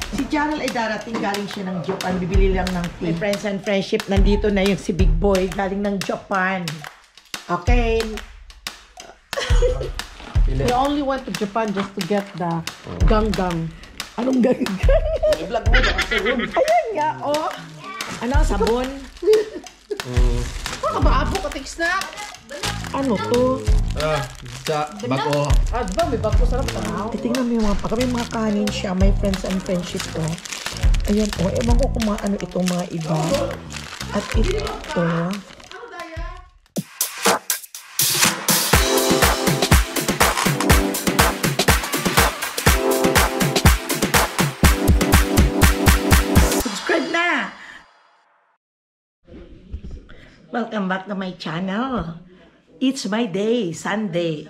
Si Jarrell ay darating, galing siya ng Japan. Bibili lang ng tea. My friends and friendship, nandito na yung si Big Boy, galing ng Japan. Okay. We only went to Japan just to get the ganggang. Anong gagawin? I-vlog mo ba kasi yun? Ayan nga, oh. Ano, sabon? Maabo ka, snack. Ano to? Sa bago. Ah, diba? May bago sarap tanaw. Tingnan mo yung mga may mga kanin siya, my friends and friendship ko. Ayan, oh. Ewan ko kung ano itong mga iba. At ito. Welcome back to my channel. It's my day, Sunday.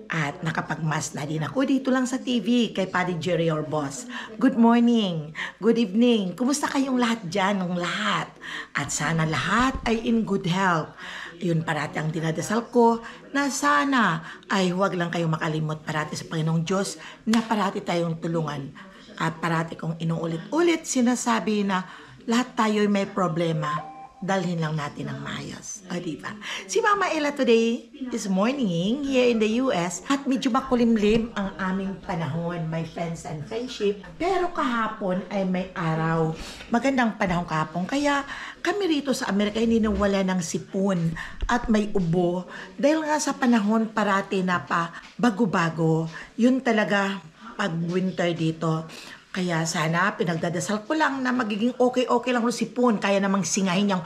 At nakapagmas na din ako dito lang sa TV kay Paddy Jerry, your boss. Good morning, good evening. Kumusta kayong lahat dyan, ng lahat? At sana lahat ay in good health. Yun parati ang dinadasal ko na sana ay huwag lang kayong makalimot parati sa Panginoong Diyos na parati tayong tulungan. At parati kong inuulit-ulit sinasabi na lahat tayo ay may problema. Dalhin lang natin ang maayos. O, diba? Si Mama Ella today is morning here in the US at medyo makulimlim ang aming panahon, my friends and friendship. Pero kahapon ay may araw. Magandang panahon kahapon. Kaya kami rito sa Amerika hindi nawala ng sipon at may ubo. Dahil nga sa panahon parati na pa bago-bago. Yun talaga pag winter dito. Kaya sana pinagdadasal ko lang na magiging okay lang yung sipon. Kaya namang singahin niyang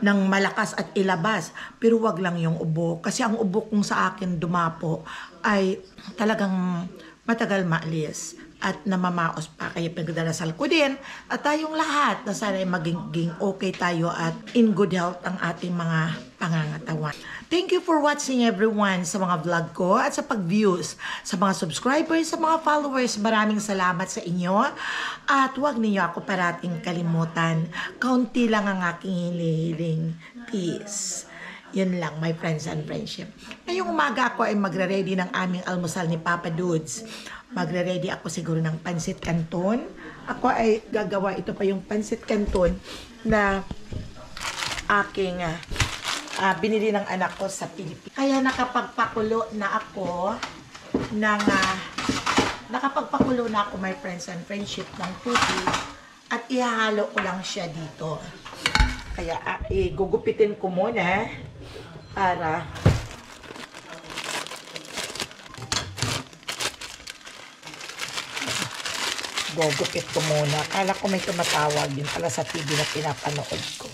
ng malakas at ilabas. Pero wag lang yung ubo. Kasi ang ubo kung sa akin dumapo ay talagang matagal maalis. At namamaos pa. Kaya pinagdadasal ko din. At tayong lahat na sana ay magiging okay tayo at in good health ang ating mga pangangatawan. Thank you for watching everyone sa mga vlog ko at sa pag-views. Sa mga subscribers, sa mga followers, maraming salamat sa inyo. At huwag ninyo ako parating kalimutan. Kaunti lang ang aking hinihiling. Peace. Yun lang, my friends and friendship. Ngayong umaga ako ay magre-ready ng aming almusal ni Papa Dudes. Magre-ready ako siguro ng pansit canton. Ako ay gagawa, ito pa yung pansit canton na aking binili ng anak ko sa Pilipinas. Kaya nakapagpakulo na ako my friends and friendship ng tubig at ihahalo ko lang siya dito. Kaya gugupitin ko muna para gugupit ko muna. Kala ko may tumatawag yun pala sa TV na pinapanood ko.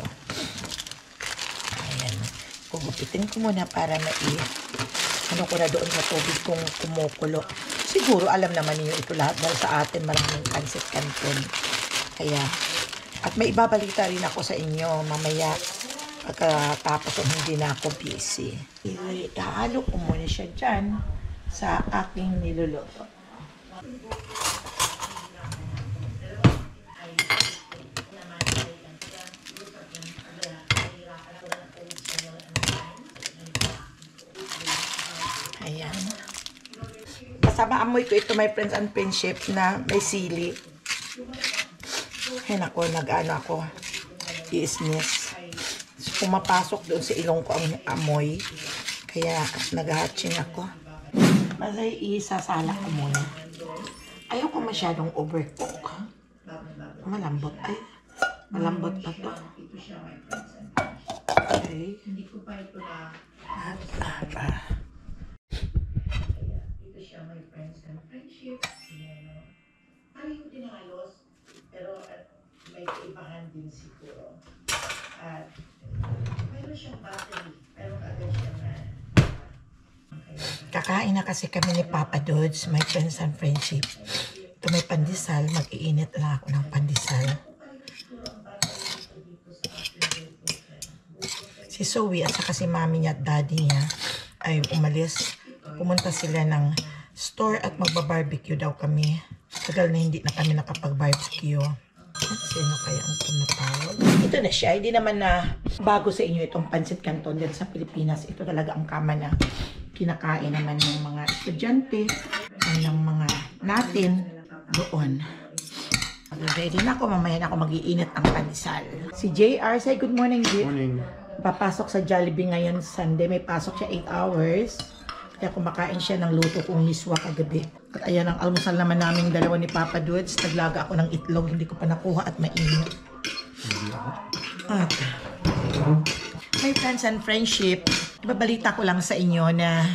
Gugupitin ko muna para ano ko na doon sa tubig kung kumukulo. Siguro alam naman niyo ito lahat dahil sa atin maraming pansit canton. Kaya, at may ibabalita rin ako sa inyo mamaya pagkatapos hindi na ako busy. Ihalo ko muna siya dyan sa aking niluluto. Ayan. Kasama amoy ko ito, my friends and friendship, na may sili. Ayan ako, nag-ano ako, iisnis. So, pumapasok doon sa ilong ko ang amoy. Kaya nag-hatching ako. Masay isasala ko muna. Ayoko masyadong overcook. Malambot. Ay, malambot pa to. Okay. My friends and friendship. Ano yung tinahalos, pero may kaibahan din siguro. At mayroon siyang battery, pero agad siya na. Kakain na kasi kami ni Papa Dudes, my friends and friendship. Ito may pandesal, mag-iinit na ako ng pandesal. Si Zoe at saka si mami niya at daddy niya ay umalis. Pumunta sila ng store at magba-barbecue daw kami. Tagal na hindi na kami nakapag-barbecue. At sino kaya ang tumatawag? Ito na siya. Hindi naman na bago sa inyo itong pansit canton dyan sa Pilipinas. Ito talaga ang kama na kinakain naman ng mga estudyante, ng mga natin doon. Ready na ako. Mamaya na ako mag-iinit ng pandesal. Si JR, say good morning, J. Morning. Papasok sa Jollibee ngayon Sunday. May pasok siya 8 hours. Kaya kumakain siya ng luto kong miswa kagabi. At ayan ang almusal naman naming dalawa ni Papa Dudes. Naglaga ako ng itlog. Hindi ko pa nakuha at mainit. At my friends and friendship, babalita ko lang sa inyo na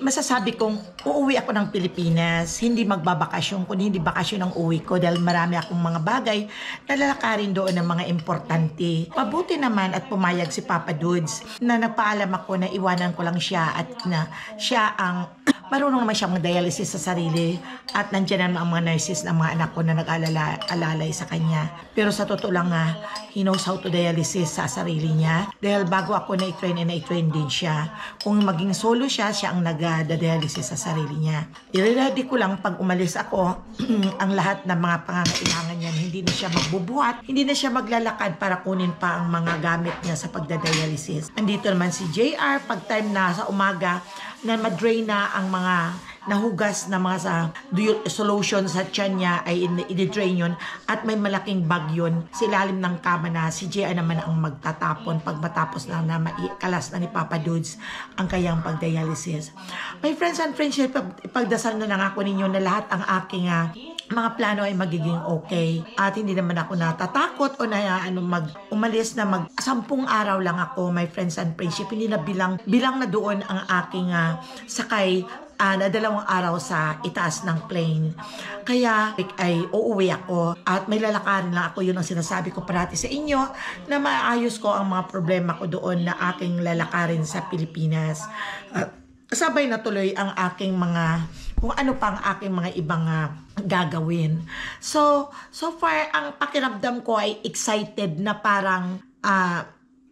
masasabi kong uuwi ako ng Pilipinas, hindi magbabakasyon, kundi hindi bakasyon ang uwi ko dahil marami akong mga bagay na lalakarin doon ng mga importante. Mabuti naman at pumayag si Papa Dudes na nagpaalam ako na iwanan ko lang siya at na siya ang marunong naman siya mag-dialysis sa sarili at nandiyan naman ang mga nurses ng mga anak ko na nag-alalay sa kanya. Pero sa totoo lang nga, he knows how to dialysis sa sarili niya dahil bago ako na-train din siya. Kung maging solo siya, siya ang nag-dialysis sa sarili niya. I-ready ko lang pag umalis ako ang lahat ng mga pangangailangan niya. Hindi na siya magbubuhat, hindi na siya maglalakad para kunin pa ang mga gamit niya sa pagdadialysis. Andito naman si JR pag time na sa umaga na madrain na ang mga nahugas na mga solution sa tiyan niya ay i-drain yun at may malaking bag yun sa ilalim ng kama na si JR naman ang magtatapon pag matapos na maikalas na ni Papa Dudes ang kayang pagdialysis. My friends and friends, ipagdasal na lang ako ninyo na lahat ang aking mga plano ay magiging okay at hindi naman ako natatakot o na umalis na 10 araw lang ako, my friends and friendship. Hindi na bilang na doon ang aking sakay na 2 araw sa itaas ng plane. Kaya ay uuwi ako at may lalakarin lang ako. Yun ang sinasabi ko parati sa inyo na maayos ko ang mga problema ko doon na aking lalakarin sa Pilipinas. Sabay na tuloy ang aking kung ano pa ang aking mga ibang gagawin. So far, ang pakiramdam ko ay excited na parang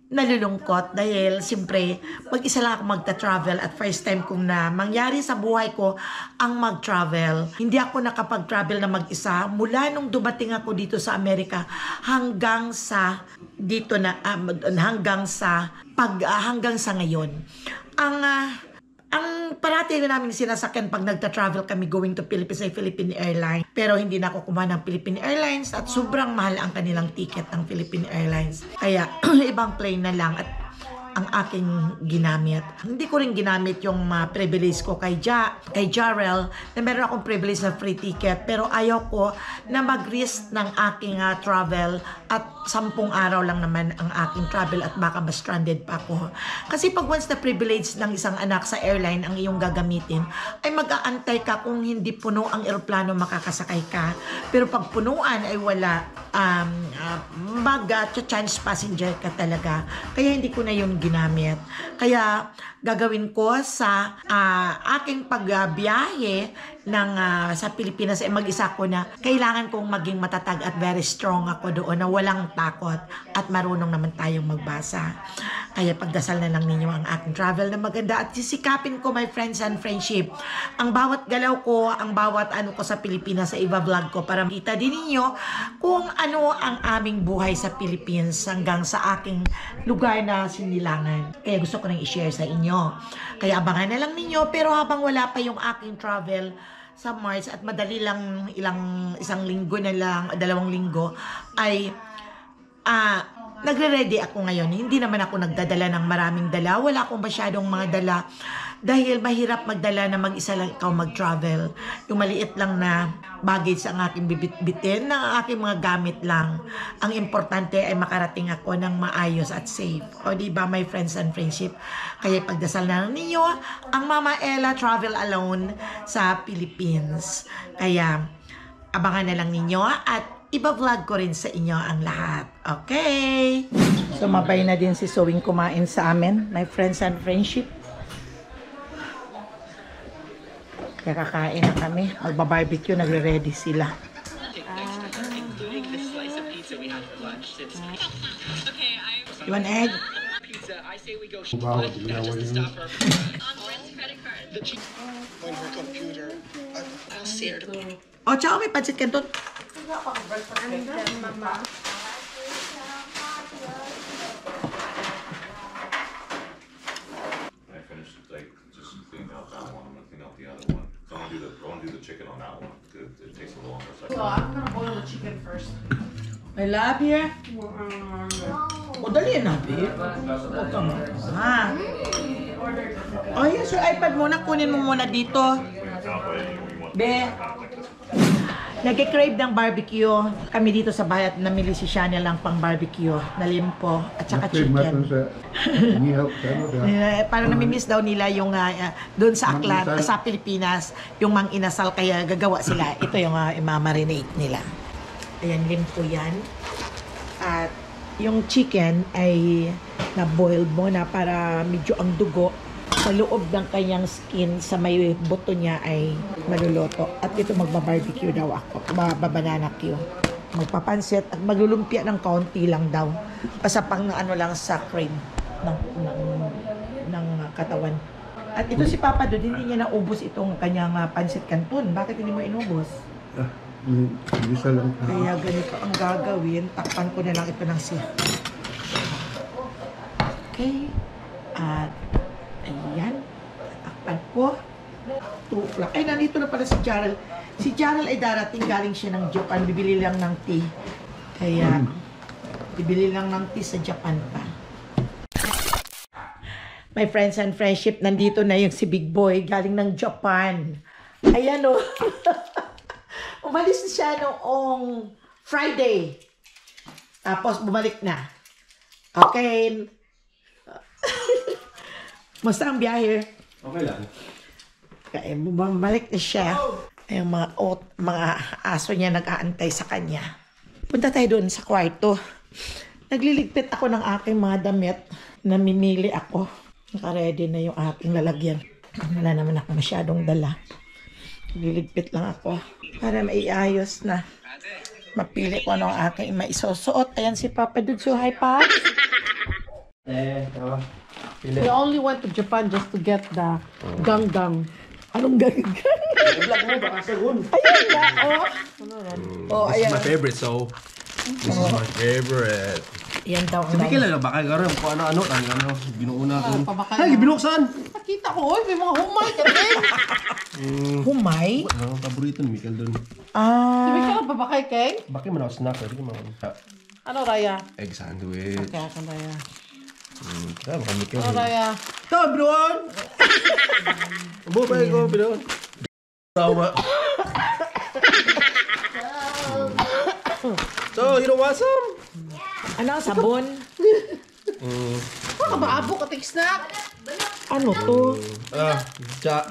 nalulungkot dahil siyempre mag-isa lang ako magta-travel at first time kong na mangyari sa buhay ko ang mag-travel. Hindi ako nakapag-travel na mag-isa mula nung dumating ako dito sa Amerika hanggang sa hanggang sa ngayon. Ang parati na namin sinasakyan pag nagta-travel kami going to Philippines ay Philippine Airlines. Pero hindi na ako kumuha ng Philippine Airlines at sobrang mahal ang kanilang ticket ng Philippine Airlines. Kaya ibang plane na lang at ang aking ginamit. Hindi ko rin ginamit yung privilege ko kay Jarrell na meron akong privilege na free ticket pero ayaw ko na mag-risk ng aking travel at 10 araw lang naman ang aking travel at baka ma-stranded pa ako. Kasi pag once na privilege ng isang anak sa airline ang iyong gagamitin, ay mag-aantay ka kung hindi puno ang eroplano makakasakay ka. Pero pag punuan ay wala, mag-chance passenger ka talaga. Kaya hindi ko na yun ginamit. Kaya gagawin ko sa aking pagbiyahe sa Pilipinas ay mag-isa ko na kailangan kong maging matatag at very strong ako doon na walang takot at marunong naman tayong magbasa. Kaya pagdasal na lang ninyo ang aking travel na maganda at sisikapin ko, my friends and friendship, ang bawat galaw ko, ang bawat ko sa Pilipinas sa iba-vlog ko para makita din ninyo kung ano ang aming buhay sa Philippines hanggang sa aking lugar na sinilangan. Kaya gusto ko nang i-share sa inyo. Kaya abangan na lang ninyo, pero habang wala pa yung aking travel sa March at madali lang isang linggo na lang, 2 linggo, ay nagre-ready ako ngayon. Hindi naman ako nagdadala ng maraming dala. Wala akong masyadong mga dala dahil mahirap magdala na mag-isa lang ikaw mag-travel. Yung maliit lang na baggage ang aking bibitbitin, ng aking mga gamit lang. Ang importante ay makarating ako ng maayos at safe. O diba, my friends and friendship? Kaya pagdasal na lang ninyo ang Mama Ella Travel Alone sa Philippines. Kaya abangan na lang ninyo at iba-vlog ko rin sa inyo ang lahat. Okay? Sumabay na din si Sowing kumain sa amin, my friends and friendship. Kaya kakain na kami. Magba-barbecue, nagre-ready sila. You want egg? Wow, do you know what you mean? O, tsaka may pancit canton. I finished, like, just cleaning out that one. I'm gonna clean out the other one. So I want to do the chicken on that one. It takes a little longer. So chicken first. I love you. O, dali na, babe. Huwag ka mo. Ha? Oh, yes, your iPad muna. Kunin mo muna dito. Be. Nag-crave ng barbecue. Kami dito sa bahay at namili si Shania lang pang barbecue na limpo at saka chicken. Parang namimiss daw nila yung doon sa Aklan, sa Pilipinas, yung mang inasal kaya gagawa sila. Ito yung imamarinate nila. Ayan, limpo yan. At yung chicken ay na-boiled mo na para medyo ang dugo sa loob ng kanyang skin sa may buto niya ay maluluto. At ito magba-barbecue daw ako. Babanana Q. Magpapansit at maglulumpia ng kaunti lang daw. Basta pang ano lang sa cream ng katawan. At ito si Papa doon, hindi niya naubos itong kanyang pansit canton. Bakit hindi mo inubos? Bisa lang. Kaya ganito ang gagawin. Takpan ko na lang ito ng siya. Okay. At ayan. Takpan ko. 2 o'clock. Ay, nandito na pala si Jarrell. Si Jarrell ay darating. Galing siya ng Japan. Bibili lang ng tea. Kaya, bibili lang ng tea sa Japan pa. My friends and friendship, nandito na yung si Big Boy. Galing ng Japan. Ayan o. Umalis na siya noong Friday. Tapos bumalik na. Okay. Musta ang biyahe? Okay lang. Kaya bumalik na siya. Yung mga aso niya nag-aantay sa kanya. Punta tayo doon sa kwarto. Nagliligpit ako ng aking mga damit. Namimili ako. Naka-ready na yung aking lalagyan. Wala naman ako masyadong dala. Nagliligpit lang ako. Para maiayos na. Mapili ko ano ang aking maisusuot. Ayan si Papa Dudso. Hi, Pa. We only went to Japan just to get the ganggang. Anong gagawin? Vlog mo, baka sagun. Ayun na, oh. Oh, This ayan. is my favorite, so this is my favorite. Yan daw ang Sabi kailan na baka gano'n kung ano-ano. Binuuna ko. Pabakay Ay, na. binuksan! Nakita ko, oy, may mga humay ka din. humay. Ano, paborito ni Mikel doon. Sabi Ah, ka lang, babakay kay? Bakit man ako snack? Pwede ko mga Ano, Raya? Egg sandwich. Kaya ka, Raya. Tama ka, Mikel. Ano, Raya? Tama, binuon! Bubay ko, binuon. Tama. So, you know what's up? ano, sabon? Baka maabo ka, take snack. Ano to?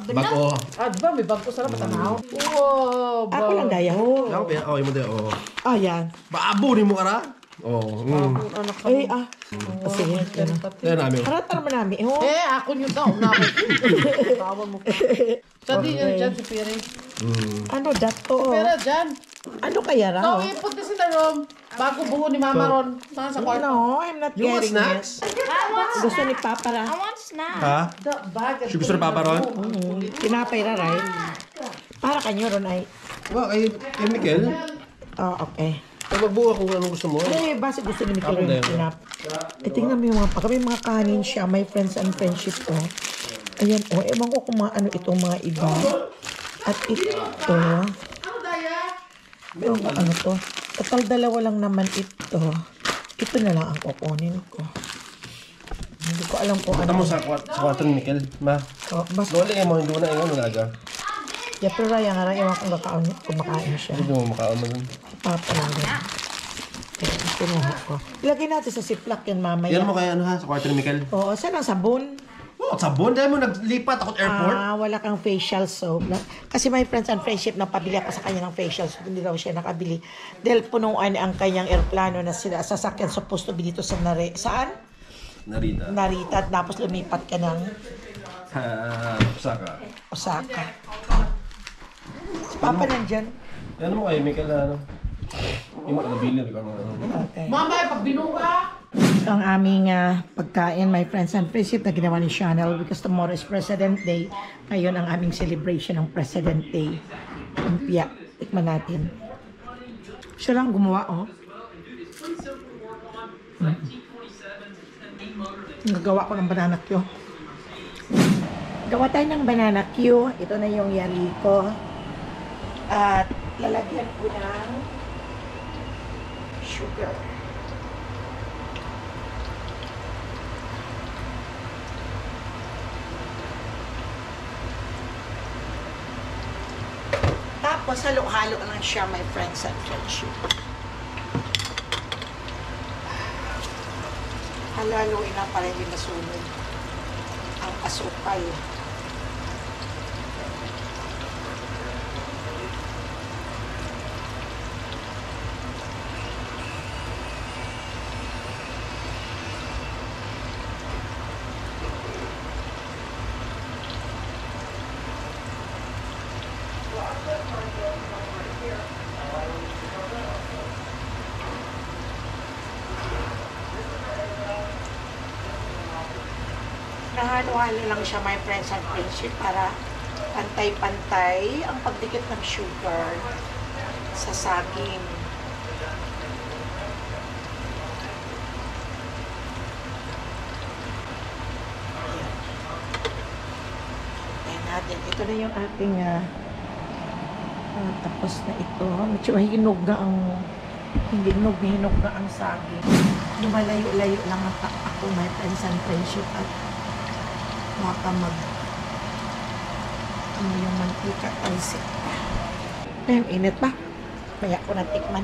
Bako. Ah, di ba? May bag ko sana matanaw. Wow, Ako lang daya ho. Ako, oh, yung mo din, oh. Ah, yan. Baabo ni mo ka na? Oh, Anak ka. Ay, sige. Kaya namin. Haratar mo namin, ho. Ako yun daw. Tawan mo ka. Saan din yan dyan si Pere? Ano dato? Pera dyan. Ano kaya raw? So, ipunta si na Rom. Bago buo ni Mama Ron. Saan sa kwarto? No, I'm not You want getting snacks? it. Gusto ni Papa ra. Ha? The bag. Gusto ni Papa Ron? Tinapay ra, right? Para kanyo ron ay. Ba, kay Mikel? Oh, okay. Ay, magbuo kung anong gusto mo. Eh, base gusto ni Mikel Ako rin din. tinap. Eh, tingnan mo yung mga pagka may mga kanin siya, my friends and friendship ko. Ayan, oh, ewan ko kung ano itong mga iba. At ito, Ano, Daya? ewan ko ano to. Total dalawa lang naman ito. Ito na lang ang kukunin ko. Hindi ko alam kung Punta ano. mo sa kwarto ni Mikel, ma. Oh, basta, Dole mo, hindi mo na ingon aga. yeah, pero raya nga, ewan kung kumakain siya. Hindi mo makaon mo dun. Papa lang din. Okay, pinuha ko. Ilagay natin sa ziplock yan mamaya. Yan mo kaya ano ha, sa kwarto ni Mikel. Oo, saan ang sabon? Oh, sabon, dahil mo naglipat ako sa airport. Wala kang facial soap. Kasi my friends and friendship, napabili ako sa kanya ng facial soap. Hindi daw siya nakabili. Dahil punuan ang kanyang airplano na sila sasakyan supposed to be dito sa Saan? Narita. Narita. Tapos lumipat ka ng Osaka. Osaka. Si Papa nandyan. Yan mo kay Mikel na ano. Yung mga nabili ko ano. Okay. Mama, pag binuka. Ang aming pagkain, my friends and friendship, na ginawa ni Chanel because tomorrow is President Day. Ngayon ang aming celebration ng President Day. Lumpia. Tikman natin. Siya lang gumawa, oh. Nagawa ko ng banana Q. Gawa tayo ng banana Q. Ito na yung yari ko. At lalagyan ko ng sugar. Tapos, halo-halo lang siya, my friends and friendship. Halo-haloin lang para hindi masunog ang asukal. Nahalo-halo lang siya, my friends and friendship, para pantay-pantay ang pagdikit ng sugar sa saging. Ayan natin. Ito na yung ating tapos na ito. Medyo hinog na ang hinog na ang saging. Lumalayo-layo lang ako, my friends and friendship, at baka yung mantika talsik. Ayun, init pa. Kaya ko natikman.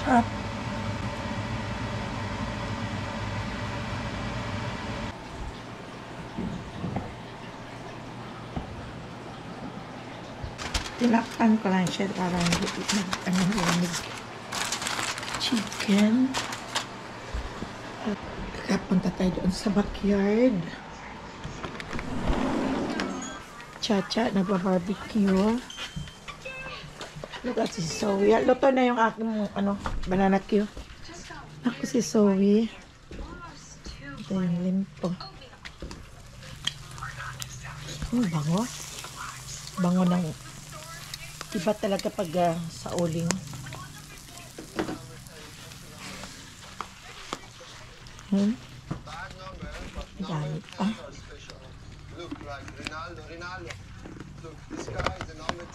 Sarap. Tinakpan ko lang siya para hindi lamig. Chicken. Punta tayo doon sa backyard. Chacha, nagpa-barbecue. Look at si Zoe. Luto na yung aking banana cue. Ako si Zoe. Ito yung limpo. Bango. Bango ng iba talaga pag sa uling. Gamit pa. Look like Ronaldo. Look, this guy is the number 10.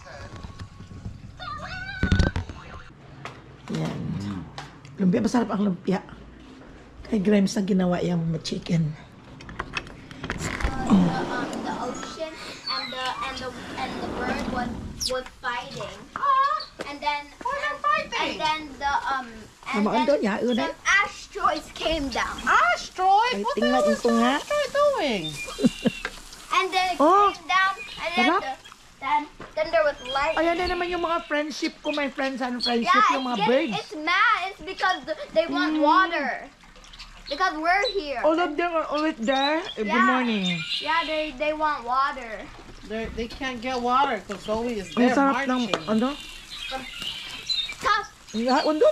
Yan. Lumpia, masarap ang lumpia. Kay Grimes na ginawa yung chicken. The ocean and the bird was fighting. And then some asteroids came down. Asteroid? Ay, What the tingnan hell is ito nga. the asteroid doing? And then it Oh, came down and sarap. then there was light. Ayan na naman yung mga friendship ko, my friends and friendship, Yeah, yung mga birds. it's mad. It's because they want water. Because we're here. All of them are always there every Yeah. morning. Yeah, they want water. They can't get water because Zoe is Ang there sarap ng, marching. Stop. Undo.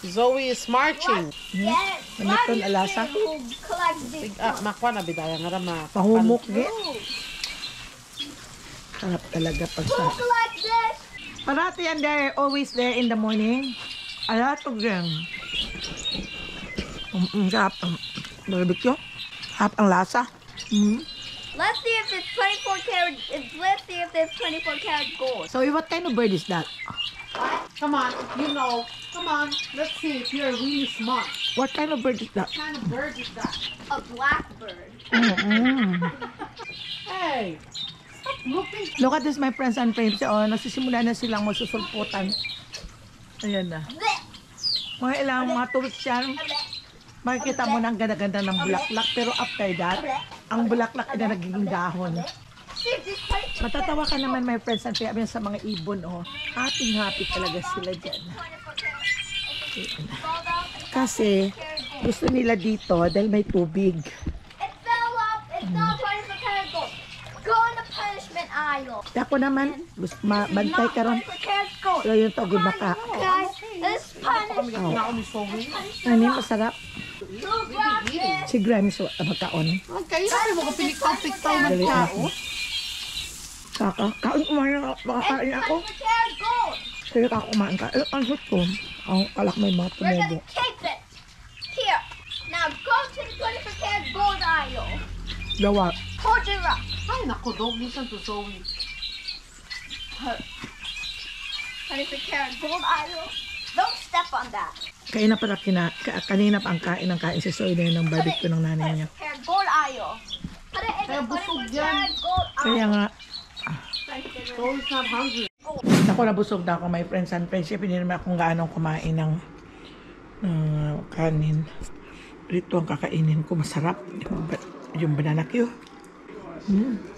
Zoe is marching. Yes. Ano Why to, do you alasa? think who collects this? Makwa na bidaya nga rama. Pahumok, gi. Sarap talaga pag Who sa... collects this? Parati yan there, always there in the morning. A lot of them. Sarap ang barbecue. Sarap ang lasa. Let's see if it's 24 karat. Let's see if it's 24 karat gold. So, what kind of bird is that? Come on, you know. Come on, let's see if you're really smart. What kind of bird is that? What kind of bird is that? A blackbird. Hey, stop looking. Look at this, my friends and friends. Oh, nagsisimula na silang magsusulputan. Ayan na. Mga ilang mga tourists yan. Makikita mo ng ganda-ganda ng bulaklak. Pero after that, ang bulaklak ay na nagiging dahon. Matatawa ka naman, my friends and friends, sa mga ibon. Oh. Happy talaga sila dyan. Kasi gusto nila dito dahil may tubig. It fell off. It's not 24 karat gold. Go in the punishment aisle. Ako naman, bantay ka ron. 24 karat gold. So yung tawag maka. Guys, this punishment. Kami na ni Zoe. Ano masarap? Who brought this? Si Grimes magkaon. Okay, sabi mo ka piniktaw-piktaw ng Dali tao. Kaka, kain umaya, makakain ako. 24 karat gold. Kaya ka kumain ka. Ang hot ko. Ang alak may mga We're tumubo. gonna tape it. Here. Now go to the 24 karat gold aisle. Dawa. Hold your up. Ay, naku, don't listen to Zoe. 24 karat gold aisle. Don't step on that. Kain na pala kanina pa ang kain si Soy na yun ng barbecue ng nanay niya. 24 karat gold aisle. Put it in Kaya the busog 24 yan. karat gold Kaya aisle. nga, Zoe's not hungry. ako nabusog na ako, my friends and friendship. Hindi naman akong gaano kumain ng kanin. Ito ang kakainin ko, masarap. Yung banana Q.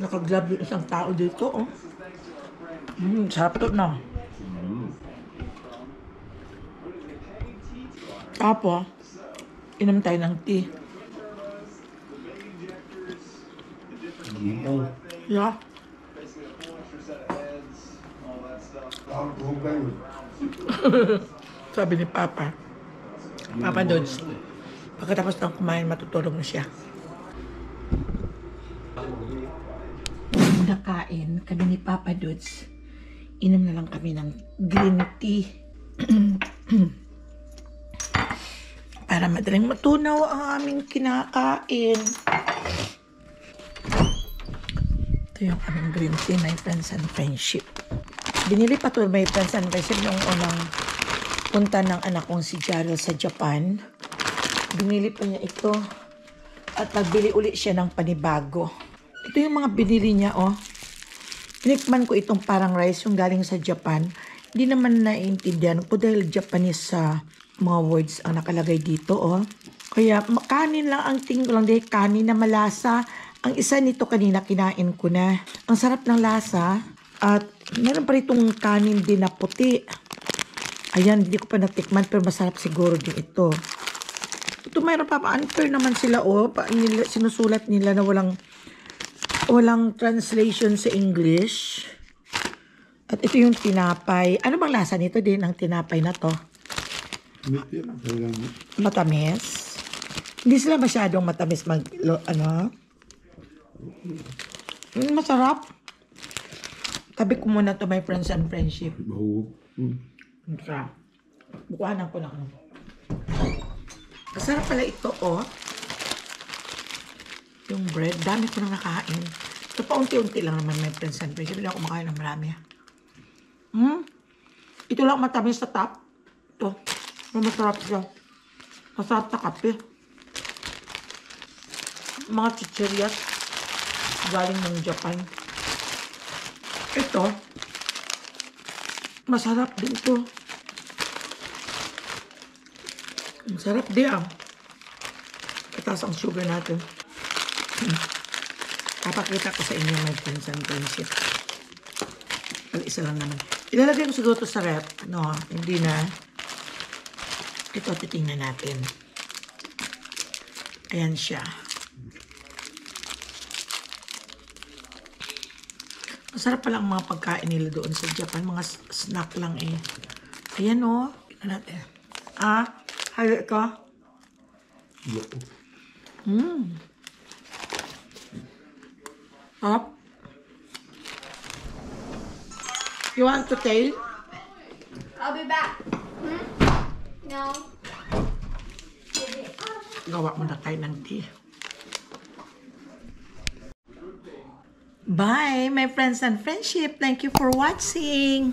Nakaglab yung isang tao dito, oh. Sarap to, no? Tapos, inom tayo ng tea. Yeah. Sabi ni Papa. Papa Dodds. Pagkatapos ng kumain, matutulog na siya. Nakain kami ni Papa Dodds. Inom na lang kami ng green tea. Para madaling matunaw ang aming kinakain. Ito yung aming green tea, my friends and friendship. Binili pa to, my friends and friendship, yung unang punta ng anak kong si Jarrell sa Japan. Binili pa niya ito. At nagbili ulit siya ng panibago. Ito yung mga binili niya, oh. Tinikman ko itong parang rice yung galing sa Japan. Hindi naman naiintindihan ko dahil Japanese sa mga words ang nakalagay dito, oh. Kaya kanin lang ang tingin ko lang dahil kanin na malasa. Ang isa nito kanina kinain ko na. Ang sarap ng lasa. At meron pa ritong kanin din na puti. Ayan, hindi ko pa natikman pero masarap siguro din ito. Ito mayroon pa unfair naman sila, oh. Sinusulat nila na walang translation sa English. At ito yung tinapay. Ano bang lasa nito din ang tinapay na to? Matamis. Hindi sila masyadong matamis masarap. Tabi ko muna to, my friends and friendship. Masarap. Bukuhanan ko na ako. Masarap pala ito, oh. Yung bread, dami ko nang nakain. Ito pa unti-unti lang naman, my friends and friendship. Hindi ako kumakain ng marami. Ito lang matamis sa top. Ito. Masarap siya. Masarap na kape. Mga chichirias galing ng Japan. Ito. Masarap din ito. Masarap din ah. Itaas ang sugar natin. Papakita ko sa inyo, my friends and friendship. Isa lang naman. Ilalagay ko siguro ito sa rep. No, hindi na. Ito, titingnan natin. Ayan siya. Masarap palang mga pagkain nila doon sa Japan. Mga snack lang eh. Ayan o. Tingnan natin. Hayo ka? Up. You want to taste? I'll be back. No. Gawa mo na tayo ng tea. Bye, my friends and friendship. Thank you for watching.